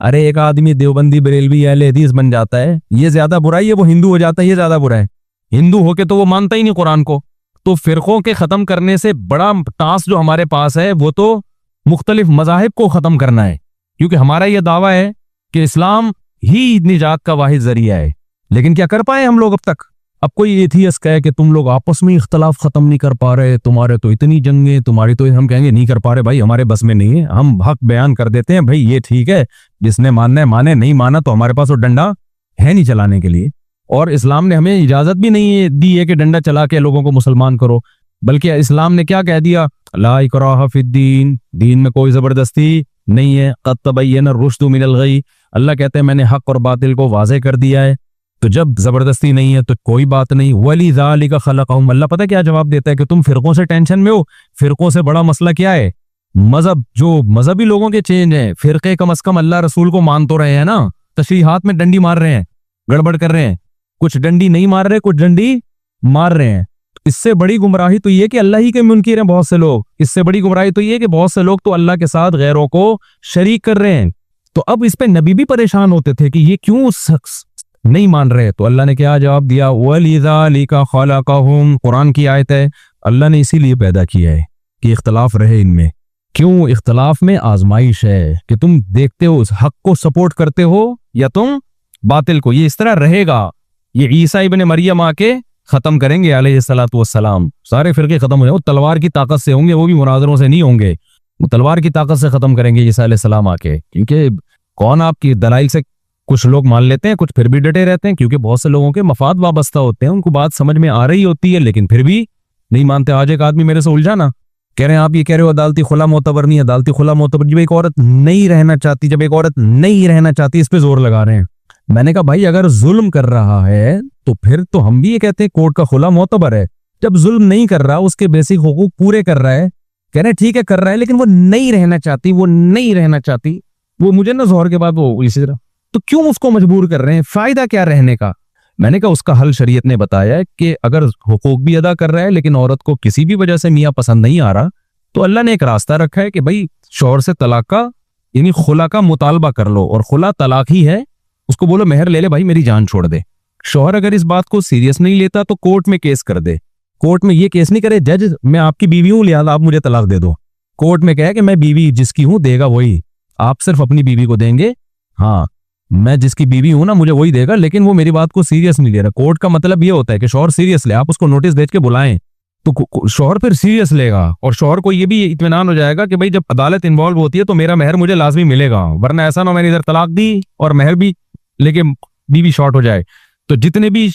अरे एक आदमी देवबंदी बरेलवी अहले हदीस बन जाता है, ये ज्यादा बुरा है। वो हिंदू हो जाता है, ये ज्यादा बुरा है। हिंदू होके तो वो मानता ही नहीं कुरान को। तो फिरकों के खत्म करने से बड़ा टास्क जो हमारे पास है वो तो मुख्तलिफ मजाहिब को खत्म करना है, क्योंकि हमारा यह दावा है कि इस्लाम ही निजात का वाहिद जरिया है। लेकिन क्या कर पाए हम लोग अब तक। अब कोई एथियस्ट कहे कि तुम लोग आपस में इख्तलाफ खत्म नहीं कर पा रहे, तुम्हारे तो इतनी जंगें, तुम्हारी तो, हम कहेंगे नहीं कर पा रहे भाई, हमारे बस में नहीं है। हम हक बयान कर देते हैं भाई, ये ठीक है, जिसने मानना है माने, नहीं माना तो हमारे पास वो डंडा है नहीं चलाने के लिए। और इस्लाम ने हमें इजाजत भी नहीं दी है कि डंडा चला के लोगों को मुसलमान करो, बल्कि इस्लाम ने क्या कह दिया, ला इकराह फिद्दीन, दीन में कोई जबरदस्ती नहीं है। क़द तबय्यन रुश्दु मिनल गई, अल्लाह कहते हैं मैंने हक और बातिल को वाज़े कर दिया है। तो जब जबरदस्ती नहीं है तो कोई बात नहीं। वली ज़ालिका खलक़हुम, अल्लाह पता क्या जवाब देता है कि तुम फिरकों से टेंशन में हो। फिरकों से बड़ा मसला क्या है, मजहब, जो मजहबी लोगों के चेंज है। फिरके कम अज कम अल्लाह रसूल को मान तो रहे हैं ना, तशरीहात में डंडी मार रहे हैं, गड़बड़ कर रहे हैं। कुछ डंडी नहीं मार रहे, कुछ डंडी मार रहे हैं। इससे बड़ी गुमराही तो ये कि अल्लाह ही के मुनकिर हैं बहुत से लोग। इससे बड़ी गुमराही तो ये कि बहुत से लोग तो अल्लाह के साथ गैरों को शरीक कर रहे हैं। तो अब इस पे नबी भी परेशान होते थे कि ये क्यों शख्स नहीं मान रहे। तो अल्लाह ने क्या जवाब दिया, वलिज़ालिका खलक़हुम, कुरान की आयत है, अल्लाह ने इसीलिए पैदा किया है कि इख्तलाफ रहे इनमें। क्यों, इख्तलाफ में आजमाइश है कि तुम देखते हो उस हक को सपोर्ट करते हो या तुम बातिल को। ये इस तरह रहेगा। ये ईसा इब्ने मरियम आके खत्म करेंगे अलैहिस्सलातु वस्सलाम, सारे फिरके खत्म हो जाएंगे। वो तलवार की ताकत से होंगे, वो भी मुनाजरों से नहीं होंगे, वो तलवार की ताकत से खत्म करेंगे ईसा अलैहिस्सलाम आके। क्योंकि कौन आपकी दलाइल से कुछ लोग मान लेते हैं, कुछ फिर भी डटे रहते हैं, क्योंकि बहुत से लोगों के मफाद वाबस्ता होते हैं, उनको बात समझ में आ रही होती है लेकिन फिर भी नहीं मानते। आज एक आदमी मेरे से उलझा ना, कह रहे हैं आप ये कह रहे हो अदालती खुला मोतबर नहीं, अदालती खुला मोतबर। जब एक औरत नहीं रहना चाहती, जब एक औरत नहीं रहना चाहती, इस पे जोर लगा रहे हैं। मैंने कहा भाई अगर जुल्म कर रहा है तो फिर तो हम भी ये कहते हैं कोर्ट का खुला मोतबर है। जब जुल्म नहीं कर रहा, उसके बेसिक हुकूक पूरे कर रहा है, कह रहे हैं ठीक है कर रहा है, लेकिन वो नहीं रहना चाहती, वो नहीं रहना चाहती, वो मुझे ना जोहर के बाद वो इसी तरह, तो क्यों उसको मजबूर कर रहे हैं, फायदा क्या रहने का। मैंने कहा उसका हल शरीयत ने बताया है कि अगर हुकूक भी अदा कर रहा है लेकिन औरत को किसी भी वजह से मियाँ पसंद नहीं आ रहा, तो अल्लाह ने एक रास्ता रखा है कि भाई शौहर से तलाक का यानी खुला का मुतालबा कर लो। और खुला तलाक ही है, उसको बोलो मेहर ले ले भाई, मेरी जान छोड़ दे। शौहर अगर इस बात को सीरियस नहीं लेता तो कोर्ट में केस कर दे। कोर्ट में ये केस नहीं करे जज मैं आपकी बीवी हूं लिहाजा आप मुझे तलाक दे दो। कोर्ट में कहे कि मैं बीवी जिसकी हूं देगा वही, आप सिर्फ अपनी बीवी को देंगे, हाँ मैं जिसकी बीवी हूं ना मुझे वही देगा, लेकिन वो मेरी बात को सीरियस नहीं ले रहा। कोर्ट का मतलब ये होता है कि शौहर सीरियस ले, आप उसको नोटिस भेज के बुलाएं तो शौहर फिर सीरियस लेगा। और शौहर को ये भी इत्मीनान हो जाएगा कि भाई जब अदालत इन्वॉल्व होती है तो मेरा मेहर मुझे लाजमी मिलेगा, वरना ऐसा ना मैंने इधर तलाक दी और मेहर भी लेके बीवी शॉर्ट हो जाए। तो जितने भी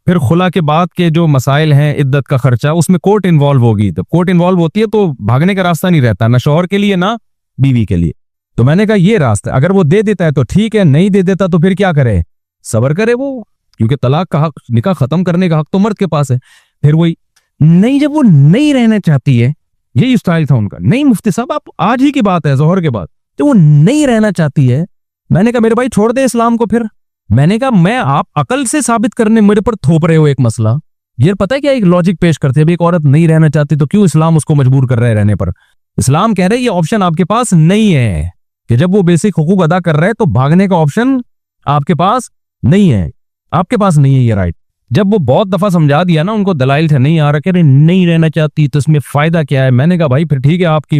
फिर खुला के बाद के जो मसाइल हैं, इद्दत का खर्चा, उसमें कोर्ट इन्वॉल्व होगी। तो कोर्ट इन्वॉल्व होती है तो भागने का रास्ता नहीं रहता, ना शौहर के लिए ना बीवी के लिए। तो मैंने कहा ये रास्ता, अगर वो दे देता है तो ठीक है, नहीं दे देता तो फिर क्या करे, सब्र करे वो, क्योंकि तलाक का हक, निकाह खत्म करने का हक तो मर्द के पास है। फिर वही नहीं, जब वो नहीं रहना चाहती है, यही स्टाइल था उनका, नहीं मुफ्ती साहब आप आज ही की बात है, जोहर के बाद, तो वो नहीं रहना चाहती है। मैंने कहा मेरे भाई छोड़ दे इस्लाम को। फिर मैंने कहा मैं, आप अकल से साबित करने मेरे पर थोप रहे हो एक मसला। ये पता है क्या एक लॉजिक पेश करते हैं, एक औरत नहीं रहना चाहती तो क्यों इस्लाम उसको मजबूर कर रहा है रहने पर। इस्लाम कह रहे हैं ये ऑप्शन आपके पास नहीं है, कि जब वो बेसिक हुकूक अदा कर रहे हैं तो भागने का ऑप्शन आपके पास नहीं है, आपके पास नहीं है ये राइट। जब वो बहुत दफा समझा दिया ना उनको, दलाइल से नहीं आ रहा, कह रहे नहीं रहना चाहती तो इसमें फायदा क्या है। मैंने कहा भाई फिर ठीक है, आपकी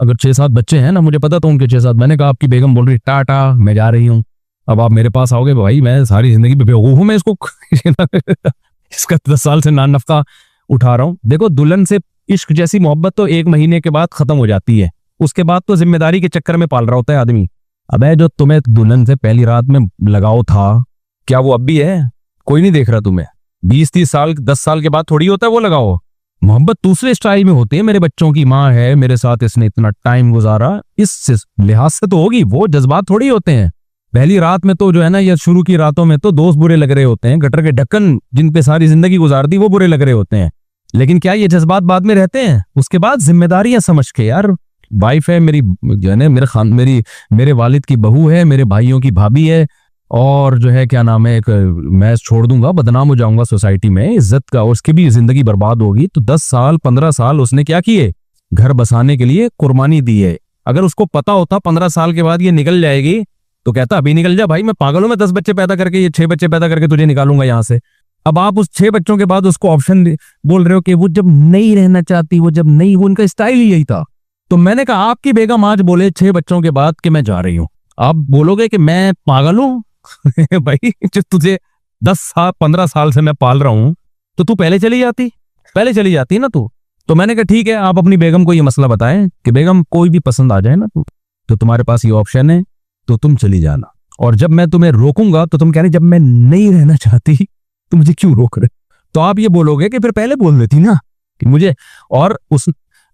अगर 6-7 बच्चे हैं ना, मुझे पता तो उनके 6-7, मैंने कहा आपकी बेगम बोल रही टाटा मैं जा रही हूँ, अब आप मेरे पास आओगे, भाई मैं सारी जिंदगी बेवकूफ हूं मैं इसको इसका 10 साल से नान नफ्का उठा रहा हूँ। देखो दुल्हन से इश्क जैसी मोहब्बत तो 1 महीने के बाद खत्म हो जाती है, उसके बाद तो जिम्मेदारी के चक्कर में पाल रहा होता है आदमी। अबे जो तुम्हें दुल्हन से पहली रात में लगाव था, क्या वो अब भी है? कोई नहीं देख रहा तुम्हें। 20-30 साल 10 साल के बाद थोड़ी होता है वो लगाओ। मोहब्बत दूसरे स्टाइल में होती है। मेरे बच्चों की माँ है, मेरे साथ इसने इतना टाइम गुजारा, इस लिहाज से तो होगी, वो जज्बात थोड़ी होते हैं। पहली रात में तो जो है ना, या शुरू की रातों में तो दोस्त बुरे लग रहे होते हैं, गटर के ढक्कन जिन पे सारी जिंदगी गुजार दी वो बुरे लग रहे होते हैं, लेकिन क्या ये जज्बात बाद में रहते हैं? उसके बाद जिम्मेदारियां समझ के, यार वाइफ है मेरी, जो है ना मेरे वालिद की बहू है, मेरे भाइयों की भाभी है, और जो है क्या नाम है, एक मैं छोड़ दूंगा, बदनाम हो जाऊंगा सोसाइटी में, इज्जत का, और उसकी भी जिंदगी बर्बाद होगी। तो 10 साल 15 साल उसने क्या किए, घर बसाने के लिए कुर्बानी दी है। अगर उसको पता होता 15 साल के बाद ये निकल जाएगी तो कहता अभी निकल जा भाई, मैं पागल हूं, मैं 10 बच्चे पैदा करके, ये 6 बच्चे पैदा करके तुझे निकालूंगा यहाँ से। अब आप उस 6 बच्चों के बाद उसको ऑप्शन बोल रहे हो कि वो जब नहीं रहना चाहती, वो जब नहीं, वो उनका स्टाइल ही यही था। तो मैंने कहा आपकी बेगम आज बोले 6 बच्चों के बाद कि मैं जा रही हूँ, आप बोलोगे कि मैं पागल हूँ? भाई जो तुझे 10 साल 15 साल से मैं पाल रहा हूं, तो तू पहले चली जाती ना तू। तो मैंने कहा ठीक है, आप अपनी बेगम को ये मसला बताएं कि बेगम कोई भी पसंद आ जाए ना तो तुम्हारे पास ये ऑप्शन है, तो तुम चली जाना, और जब मैं तुम्हें रोकूंगा तो तुम कह रहे जब मैं नहीं रहना चाहती तो मुझे क्यों रोक रहे। तो आप ये बोलोगे कि फिर पहले बोल देती ना कि मुझे, और उस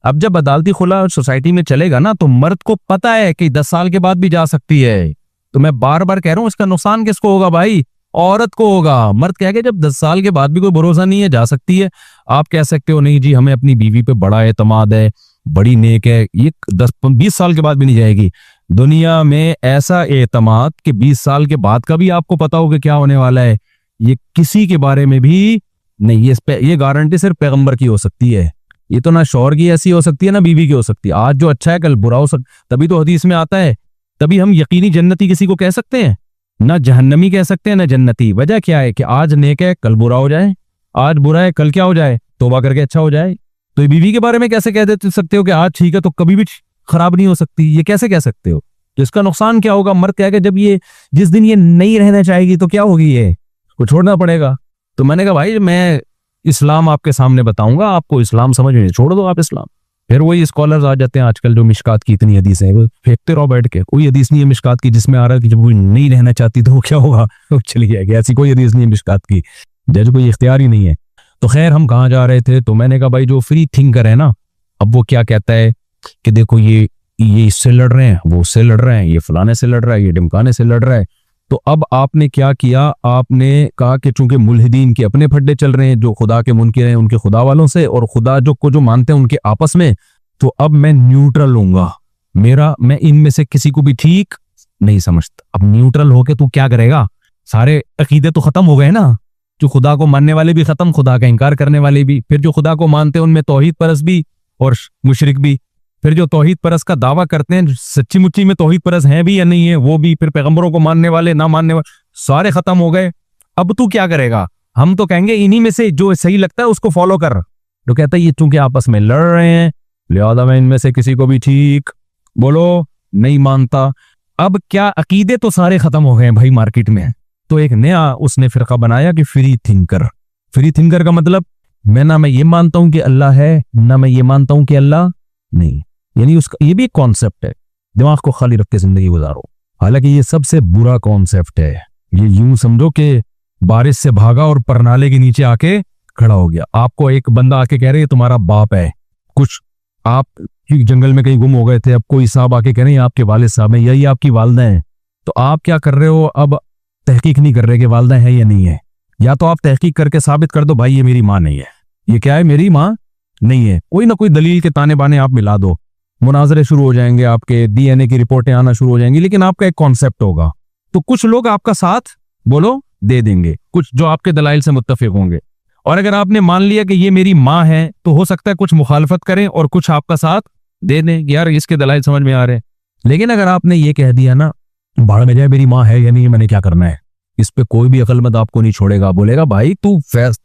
अब जब अदालती खुला सोसाइटी में चलेगा ना, तो मर्द को पता है कि 10 साल के बाद भी जा सकती है। तो मैं बार बार कह रहा हूं, इसका नुकसान किसको होगा भाई? औरत को होगा। मर्द कह के जब 10 साल के बाद भी कोई भरोसा नहीं है, जा सकती है। आप कह सकते हो नहीं जी हमें अपनी बीवी पे बड़ा एतमाद है, बड़ी नेक है, ये 10-20 साल के बाद भी नहीं जाएगी। दुनिया में ऐसा एतमाद कि 20 साल के बाद का भी आपको पता होगा क्या होने वाला है, ये किसी के बारे में भी नहीं। ये गारंटी सिर्फ पैगंबर की हो सकती है। ये तो ना शौहर की ऐसी हो सकती है ना बीवी की हो सकती है। आज जो अच्छा है कल बुरा हो सकता, तभी तो हदीस में आता है, तभी हम यकीनी जन्नती किसी को कह सकते हैं, ना जहन्नमी कह सकते हैं ना जन्नती। वजह क्या है कि आज नेक है कल बुरा हो जाए, आज बुरा है कल क्या हो जाए, तौबा करके अच्छा हो जाए। तो ये बीवी के बारे में कैसे कह सकते हो कि आज ठीक है तो कभी भी खराब नहीं हो सकती? ये कैसे कह सकते हो? तो इसका नुकसान क्या होगा? मर्द क्या है, जब ये जिस दिन ये नहीं रहना चाहेगी तो क्या होगी, ये को छोड़ना पड़ेगा। तो मैंने कहा भाई मैं इस्लाम आपके सामने बताऊंगा, आपको इस्लाम समझ में, छोड़ दो आप इस्लाम। फिर वही स्कॉलर्स आ जाते हैं आजकल, जो मिशकात की इतनी हदीस है वो फेंकते रहो बैठ के। कोई हदीस नहीं है मिशकात की जिसमें आ रहा है कि जब वो नहीं रहना चाहती तो वो क्या होगा, वो चली जाएगी। ऐसी कोई हदीस नहीं है मिशकात की, जैसे कोई इख्तियार ही नहीं है। तो खैर हम कहाँ जा रहे थे? तो मैंने कहा भाई जो फ्री थिंकर है ना, अब वो क्या कहता है कि देखो ये इससे लड़ रहे हैं, वो उससे लड़ रहे हैं, ये फलाने से लड़ रहा है, ये ढिमकाने से लड़ रहा है। तो अब आपने क्या किया, आपने कहा कि चूंकि मुल्हिदीन के अपने फड्डे चल रहे हैं, जो खुदा के मुनकिर हैं उनके खुदा वालों से, और खुदा जो मानते हैं उनके आपस में, तो अब मैं न्यूट्रल होऊंगा। मैं इनमें से किसी को भी ठीक नहीं समझता। अब न्यूट्रल होके तू क्या करेगा? सारे अकीदे तो खत्म हो गए ना, जो खुदा को मानने वाले भी खत्म, खुदा का इनकार करने वाले भी। फिर जो खुदा को मानते हैं उनमें तौहीद परस्त भी और मुशरिक भी। फिर जो तौहीद परस्त का दावा करते हैं, सच्ची मुच्ची में तौहीद परस्त हैं भी या नहीं है, वो भी। फिर पैगंबरों को मानने वाले ना मानने वाले सारे खत्म हो गए। अब तू क्या करेगा? हम तो कहेंगे इन्हीं में से जो सही लगता है उसको फॉलो कर। तो कहता है ये चूंकि आपस में लड़ रहे हैं लिहाजा मैं इनमें से किसी को भी ठीक बोलो नहीं मानता। अब क्या, अकीदे तो सारे खत्म हो गए हैं भाई मार्केट में। तो एक नया उसने फिरका बनाया कि फ्री थिंकर। फ्री थिंकर का मतलब मैं ये मानता हूं कि अल्लाह है, ना मैं ये मानता हूं कि अल्लाह नहीं। यानी उसका ये भी कॉन्सेप्ट है, दिमाग को खाली रख के जिंदगी गुजारो। हालांकि ये सबसे बुरा कॉन्सेप्ट है। ये यूं समझो कि बारिश से भागा और परनाले के नीचे आके खड़ा हो गया। आपको एक बंदा आके कह रहे है तुम्हारा बाप है, कुछ आप जंगल में कहीं गुम हो गए थे, अब कोई साहब आके कह रहे हैं आपके वालिद साहब हैं, यही आपकी वालदा हैं, तो आप क्या कर रहे हो? अब तहकीक नहीं कर रहे कि वालदा है या नहीं है, या तो आप तहकीक करके साबित कर दो भाई ये मेरी माँ नहीं है, ये क्या है मेरी माँ नहीं है, कोई ना कोई दलील के ताने बाने आप मिला दो, मुनाजरे शुरू हो जाएंगे, आपके डीएनए की रिपोर्टें आना शुरू हो जाएंगी, लेकिन आपका एक कॉन्सेप्ट होगा, तो कुछ लोग आपका साथ बोलो दे देंगे, कुछ जो आपके दलाइल से मुत्तफिक होंगे। और अगर आपने मान लिया कि ये मेरी माँ है तो हो सकता है कुछ मुखालफत करें और कुछ आपका साथ दे दें, यार इसके दलाइल समझ में आ रहे हैं। लेकिन अगर आपने ये कह दिया ना भाड़ में जाए मेरी माँ है या नहीं, मैंने क्या करना है, इस पे कोई भी अक्लमंद आपको नहीं छोड़ेगा, बोलेगा भाई तू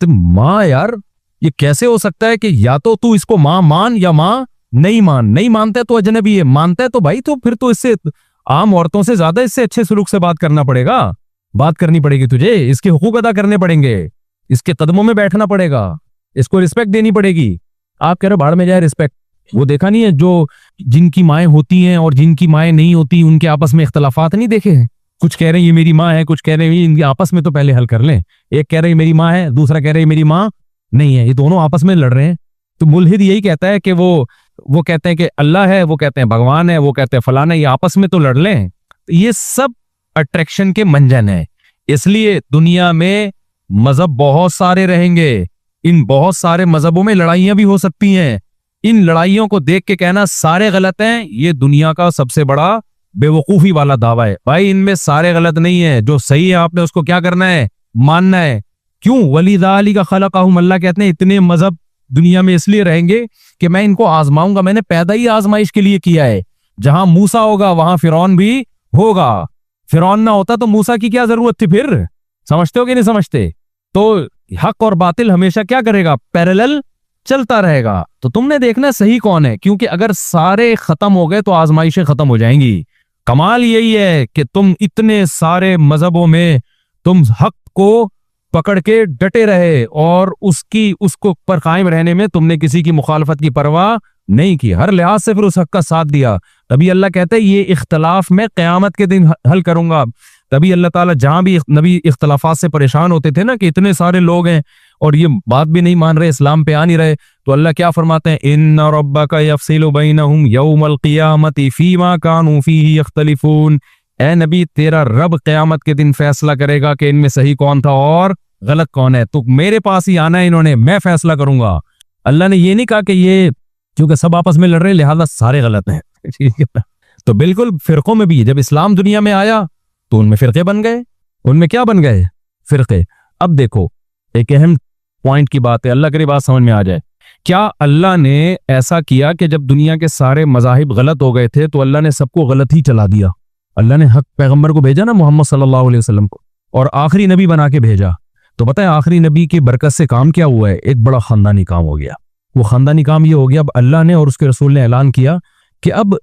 माँ यार ये कैसे हो सकता है कि या तो तू इसको माँ मान या माँ नहीं मान, नहीं मानता है तो अजनबी है, मानता है तो भाई तो फिर तो इससे आम औरतों से ज्यादा इससे अच्छे सलूक से बात करना पड़ेगा, बात करनी पड़ेगी तुझे, इसके हुकूक अदा करने पड़ेंगे, इसके कदमों में बैठना पड़ेगा, इसको रिस्पेक्ट देनी पड़ेगी। आप कह रहे हो भाड़ में जाए रिस्पेक्ट, वो देखा नहीं है जो जिनकी माएँ होती हैं और जिनकी माएँ नहीं होती उनके आपस में इख्तलाफात नहीं देखे हैं, कुछ कह रहे हैं ये मेरी माँ है, कुछ कह रहे हैं इनके आपस में तो पहले हल कर लें, एक कह रहे हैं मेरी माँ है, दूसरा कह रहे हैं मेरी माँ नहीं है, ये दोनों आपस में लड़ रहे हैं। तो मुल्हिद यही कहता है कि वो कहते हैं कि अल्लाह है, वो कहते हैं भगवान है, वो कहते हैं फलाना, ये आपस में तो लड़ लें। ये सब अट्रैक्शन के मंजन है। इसलिए दुनिया में मजहब बहुत सारे रहेंगे, इन बहुत सारे मजहबों में लड़ाइयां भी हो सकती हैं, इन लड़ाइयों को देख के कहना सारे गलत हैं, ये दुनिया का सबसे बड़ा बेवकूफी वाला दावा है। भाई इनमें सारे गलत नहीं है, जो सही है आपने उसको क्या करना है, मानना है। क्यों? वलीदा अली का खलक़हुम, अल्लाह कहते हैं इतने मजहब दुनिया में इसलिए रहेंगे कि मैं इनको आजमाऊंगा, मैंने पैदा ही आजमाइश के लिए किया है। जहां मूसा होगा वहां फिरौन भी होगा, फिरौन ना होता तो मूसा की क्या जरूरत थी फिर? समझते हो कि नहीं समझते? तो हक और बातिल हमेशा क्या करेगा, पैरेलल चलता रहेगा। तो तुमने देखना सही कौन है, क्योंकि अगर सारे खत्म हो गए तो आजमाइशें खत्म हो जाएंगी। कमाल यही है कि तुम इतने सारे मजहबों में तुम हक को पकड़ के डटे रहे और उसको पर कायम रहने में तुमने किसी की मुखालफत की परवाह नहीं की, हर लिहाज से फिर उस हक का साथ दिया। तभी अल्लाह कहते हैं ये इख्तलाफ मैं क़यामत के दिन हल करूंगा। तभी अल्लाह ताला जहां भी नबी इख्तलाफात से परेशान होते थे ना कि इतने सारे लोग हैं और ये बात भी नहीं मान रहे, इस्लाम पे आ नहीं रहे, तो अल्लाह क्या फरमाते हैं, इन्ना रब्बका यफ़सिलु बैनहुम यौमल क़ियामति फ़ीमा कानू फ़ीही यख्तलिफून। ए नबी तेरा रब क़यामत के दिन फैसला करेगा कि इनमें सही कौन था और गलत कौन है, तो मेरे पास ही आना है इन्होंने, मैं फैसला करूंगा। अल्लाह ने ये नहीं कहा कि ये क्योंकि सब आपस में लड़ रहे लिहाजा सारे गलत हैं, ठीक है ना? तो बिल्कुल फिरकों में भी जब इस्लाम दुनिया में आया तो उनमें फिरके बन गए, उनमें क्या बन गए, फिरके। अब देखो एक अहम पॉइंट की बात है, अल्लाह की बात समझ में आ जाए। क्या अल्लाह ने ऐसा किया कि जब दुनिया के सारे मजाहिब गलत हो गए थे तो अल्लाह ने सबको गलत ही चला दिया? अल्लाह ने हक पैगंबर को भेजा ना, मोहम्मद सल्लल्लाहु अलैहि वसल्लम को, और आखिरी नबी बना के भेजा। तो पता है आखिरी नबी की बरकत से काम क्या हुआ है, एक बड़ा खानदानी काम हो गया। वो खानदानी काम ये हो गया, अब अल्लाह ने और उसके रसूल ने ऐलान किया कि अब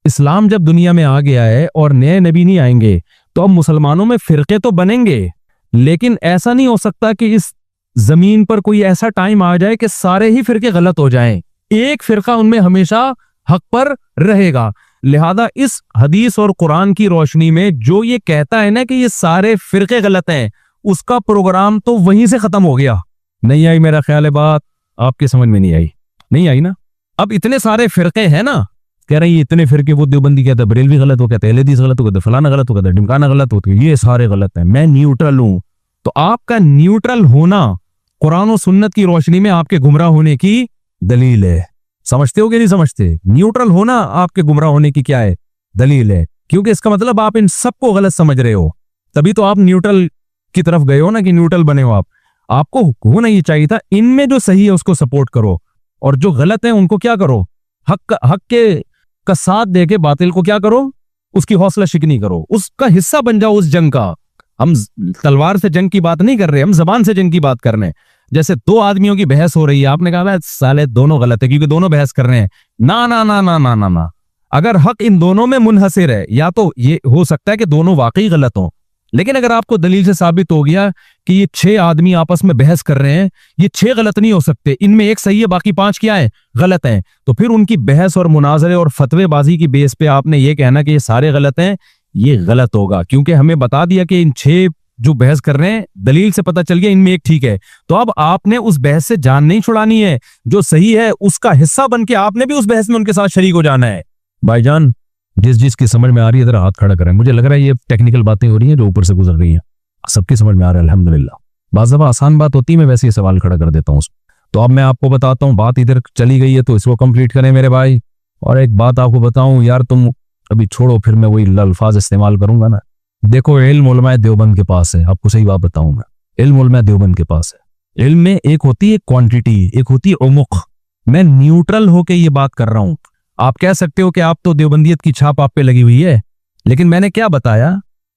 इस्लाम जब दुनिया में आ गया है और नए नबी नहीं आएंगे तो अब मुसलमानों में फिरके तो बनेंगे, लेकिन ऐसा नहीं हो सकता कि इस जमीन पर कोई ऐसा टाइम आ जाए कि सारे ही फिरके गलत हो जाएं। एक फिरका उनमें हमेशा हक पर रहेगा। लिहाजा इस हदीस और कुरान की रोशनी में जो ये कहता है ना कि ये सारे फिरके गलत हैं, उसका प्रोग्राम तो वहीं से खत्म हो गया। नहीं आई मेरा ख्याल है बात, आपकी समझ में नहीं आई ना? अब इतने सारे फिरके हैं ना, कह रहे हैं इतने फिरके, वो देवबंदी कहता है, बरेलवी गलत हो कहते हैं, अहले हदीस गलत हो कहते हैं, फलाना गलत हो कहते हैं, ढिमकाना गलत होती है, ये सारे गलत हैं, मैं न्यूट्रल हूं। तो आपका न्यूट्रल होना कुरान और सुन्नत की रोशनी में आपके गुमराह होने की दलील है। समझते हो कि नहीं समझते? न्यूट्रल होना आपके गुमराह होने की क्या है, दलील है, क्योंकि इसका मतलब आप इन सबको गलत समझ रहे हो, तभी तो आप न्यूट्रल की तरफ गए हो ना, कि न्यूट्रल बने हो आप। आपको होना ये चाहिए था इनमें जो सही है उसको सपोर्ट करो और जो गलत है उनको क्या करो, हक का साथ देके बातिल को क्या करो, उसकी हौसला शिकनी करो, उसका हिस्सा बन जाओ उस जंग का। हम तलवार से जंग की बात नहीं कर रहे, हम जबान से जंग की बात कर रहे हैं। जैसे दो आदमियों की बहस हो रही है, आपने कहा साले दोनों गलत है क्योंकि दोनों बहस कर रहे हैं। ना ना ना ना ना ना ना, अगर हक इन दोनों में मुनहसिर है, या तो ये हो सकता है कि दोनों वाकई गलत हों, लेकिन अगर आपको दलील से साबित हो गया कि ये 6 आदमी आपस में बहस कर रहे हैं, ये 6 गलत नहीं हो सकते, इनमें एक सही है बाकी 5 क्या है, गलत हैं, तो फिर उनकी बहस और मुनाजरे और फतवेबाजी की बेस पे आपने ये कहना कि ये सारे गलत हैं, ये गलत होगा। क्योंकि हमें बता दिया कि इन 6 जो बहस कर रहे हैं दलील से पता चल गया इनमें एक ठीक है, तो अब आपने उस बहस से जान नहीं छुड़ानी है, जो सही है उसका हिस्सा बन के आपने भी उस बहस में उनके साथ शरीक हो जाना है। भाईजान जिस जिसकी समझ में आ रही है जरा हाथ खड़ा करें। मुझे लग रहा है ये टेक्निकल बातें हो रही हैं जो ऊपर से गुजर रही हैं, सबकी समझ में आ रहा है अल्हम्दुलिल्लाह। बाज़ दफा आसान बात होती है, मैं वैसे ही सवाल खड़ा कर देता हूँ। तो अब मैं आपको बताता हूँ, बात इधर चली गई है तो इसको कंप्लीट करें मेरे भाई। और एक बात आपको बताऊं यार, तुम अभी छोड़ो, फिर मैं वही अल्फाज इस्तेमाल करूंगा ना। देखो इल्म उलमाए देवबंद के पास है, आपको सही बात बताऊं मैं, इल्म उलमाए देवबंद के पास है। इल्म में एक होती है क्वांटिटी, एक होती है उमुक। मैं न्यूट्रल होके ये बात कर रहा हूं। आप कह सकते हो कि आप तो देवबंदियत की छाप आप पे लगी हुई है, लेकिन मैंने क्या बताया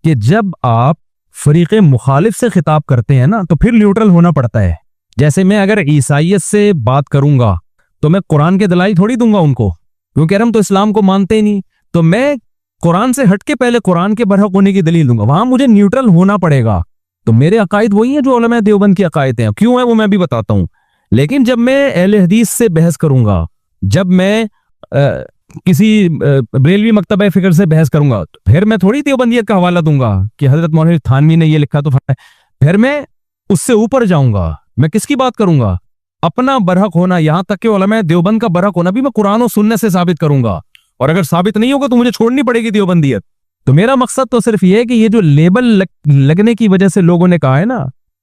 कि जब आप फरीक़े मुखालिफ से खिताब करते हैं ना तो फिर न्यूट्रल होना पड़ता है। जैसे मैं अगर ईसाइयत से बात करूंगा तो मैं कुरान के दलाइल थोड़ी दूंगा उनको, क्योंकि हम तो इस्लाम को मानते ही नहीं, तो मैं कुरान से हटके पहले कुरान के बरहक होने की दलील दूंगा, वहां मुझे न्यूट्रल होना पड़ेगा। तो मेरे अकायद वही हैं जो उलमा देवबंद की अकायद हैं, क्यों है वो मैं भी बताता हूं। लेकिन जब मैं अहले हदीस से बहस करूंगा, जब मैं किसी बरेलवी मकतबा फिक्र से बहस करूंगा, तो फिर मैं थोड़ी देवबंदियत का हवाला दूंगा कि हजरत मौलाना थानवी ने ये लिखा तो फिर मैं उससे ऊपर जाऊंगा। मैं किसकी बात करूंगा? अपना बरहक होना, यहां तक कि उलमा देवबंद का बरहक होना भी मैं कुरान और सुन्नत से साबित करूंगा। और अगर साबित नहीं होगा तो मुझे छोड़नी पड़ेगी देवबंदियत। तो मेरा मकसद तो सिर्फ ये है कि ये जो लेबल लगने की वजह से लोगों ने कहा है ना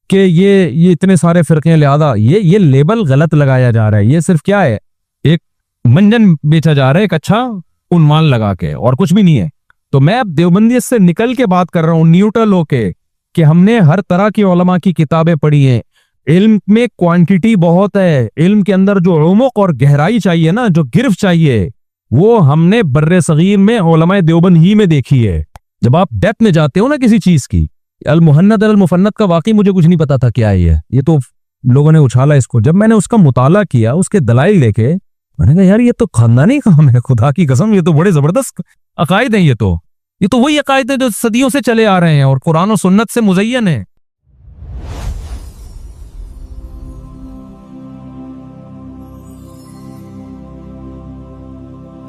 कि ये इतने सारे फिरके लिहाजा ये लेबल गलत लगाया जा रहा है। ये सिर्फ क्या है, एक मंजन बेचा जा रहा है, एक अच्छा उन्मान लगा के, और कुछ भी नहीं है। तो मैं अब देवबंदियत से निकल के बात कर रहा हूं, न्यूट्रल होके, कि हमने हर तरह की उलमा की किताबें पढ़ी हैं। इल्म में क्वांटिटी बहुत है, इल्म के अंदर जो उमुक और गहराई चाहिए ना, जो गिरफ्त चाहिए, वो हमने बर्रे सगीर में उलमाए देवबंद ही में देखी है। जब आप डेप्थ में जाते हो ना किसी चीज की, अल मुहन्नद अल मुफन्नद का वाकई मुझे कुछ नहीं पता था क्या है ये तो लोगों ने उछाला इसको। जब मैंने उसका मुताला किया, उसके दलाइल देखे, मैंने कहा यार ये तो खानदानी काम है, खुदा की कसम ये तो बड़े जबरदस्त अकायद हैं। ये तो वही अकायद है जो सदियों से चले आ रहे हैं और कुरान और सुन्नत से मुज़य्यन है।